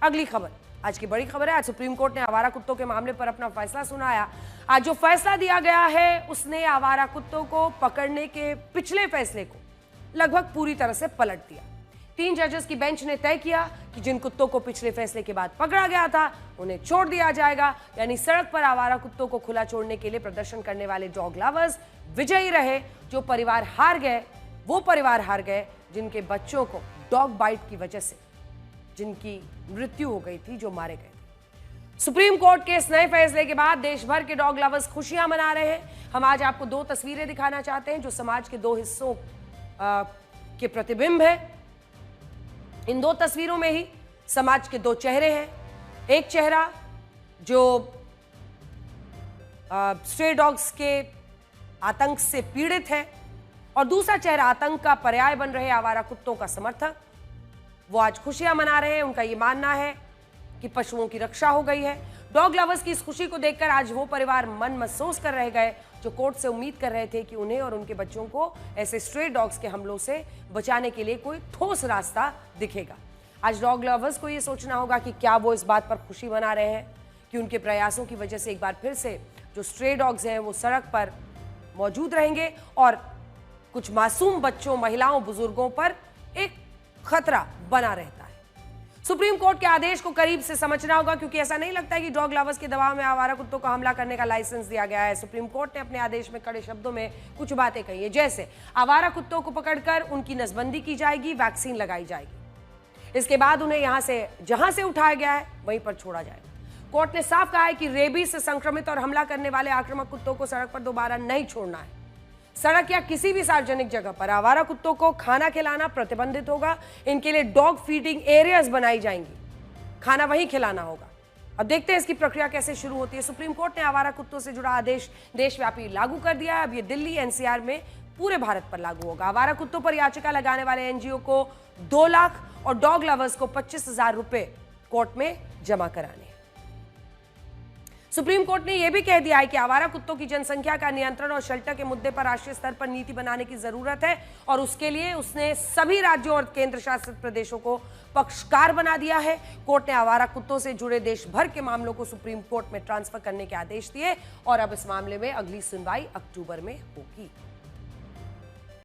अगली खबर, आज की बड़ी खबर है। आज सुप्रीम कोर्ट ने आवारा कुत्तों के मामले पर अपना फैसला सुनाया। आज जो फैसला दिया गया है उसने आवारा कुत्तों को पकड़ने के पिछले फैसले को लगभग पूरी तरह से पलट दिया। 3 जजेस की बेंच ने तय किया कि जिन कुत्तों को पिछले फैसले के बाद पकड़ा गया था उन्हें छोड़ दिया जाएगा, यानी सड़क पर आवारा कुत्तों को खुला छोड़ने के लिए प्रदर्शन करने वाले डॉग लवर्स विजयी रहे। जो परिवार हार गए वो परिवार हार गए जिनके बच्चों को डॉग बाइट की वजह से जिनकी मृत्यु हो गई थी, जो मारे गए थे। सुप्रीम कोर्ट के इस नए फैसले के बाद देश भर के डॉग लवर्स खुशियां मना रहे हैं। हम आज आपको 2 तस्वीरें दिखाना चाहते हैं जो समाज के 2 हिस्सों के प्रतिबिंब है। इन 2 तस्वीरों में ही समाज के 2 चेहरे हैं। एक चेहरा जो स्ट्रे डॉग्स के आतंक से पीड़ित है और दूसरा चेहरा आतंक का पर्याय बन रहे आवारा कुत्तों का समर्थक। वो आज खुशियां मना रहे हैं। उनका ये मानना है कि पशुओं की रक्षा हो गई है। डॉग लवर्स की इस खुशी को देखकर आज वो परिवार मन महसूस कर रह गए जो कोर्ट से उम्मीद कर रहे थे कि उन्हें और उनके बच्चों को ऐसे स्ट्रे डॉग्स के हमलों से बचाने के लिए कोई ठोस रास्ता दिखेगा। आज डॉग लवर्स को ये सोचना होगा कि क्या वो इस बात पर खुशी मना रहे हैं कि उनके प्रयासों की वजह से एक बार फिर से जो स्ट्रे डॉग्स हैं वो सड़क पर मौजूद रहेंगे और कुछ मासूम बच्चों, महिलाओं, बुजुर्गों पर एक खतरा बना रहता है। सुप्रीम कोर्ट के आदेश को करीब से समझना होगा क्योंकि ऐसा नहीं लगता है कि डॉग लवर्स के दबाव में आवारा कुत्तों को हमला करने का लाइसेंस दिया गया है। सुप्रीम कोर्ट ने अपने आदेश में कड़े शब्दों में कुछ बातें कही है, जैसे आवारा कुत्तों को पकड़कर उनकी नसबंदी की जाएगी, वैक्सीन लगाई जाएगी, इसके बाद उन्हें जहां से उठाया गया है वहीं पर छोड़ा जाएगा। कोर्ट ने साफ कहा है कि रेबीज से संक्रमित और हमला करने वाले आक्रामक कुत्तों को सड़क पर दोबारा नहीं छोड़ना है। सड़क या किसी भी सार्वजनिक जगह पर आवारा कुत्तों को खाना खिलाना प्रतिबंधित होगा। इनके लिए डॉग फीडिंग एरियाज बनाई जाएंगी, खाना वहीं खिलाना होगा। अब देखते हैं इसकी प्रक्रिया कैसे शुरू होती है। सुप्रीम कोर्ट ने आवारा कुत्तों से जुड़ा आदेश देशव्यापी लागू कर दिया है। अब ये दिल्ली, एनसीआर में पूरे भारत पर लागू होगा। आवारा कुत्तों पर याचिका लगाने वाले एनजीओ को 2 लाख और डॉग लवर्स को 25,000 रुपए कोर्ट में जमा कराने। सुप्रीम कोर्ट ने यह भी कह दिया है कि आवारा कुत्तों की जनसंख्या का नियंत्रण और शेल्टर के मुद्दे पर राष्ट्रीय स्तर पर नीति बनाने की जरूरत है और उसके लिए उसने सभी राज्यों और केंद्र शासित प्रदेशों को पक्षकार बना दिया है। कोर्ट ने आवारा कुत्तों से जुड़े देश भर के मामलों को सुप्रीम कोर्ट में ट्रांसफर करने के आदेश दिए और अब इस मामले में अगली सुनवाई अक्टूबर में होगी।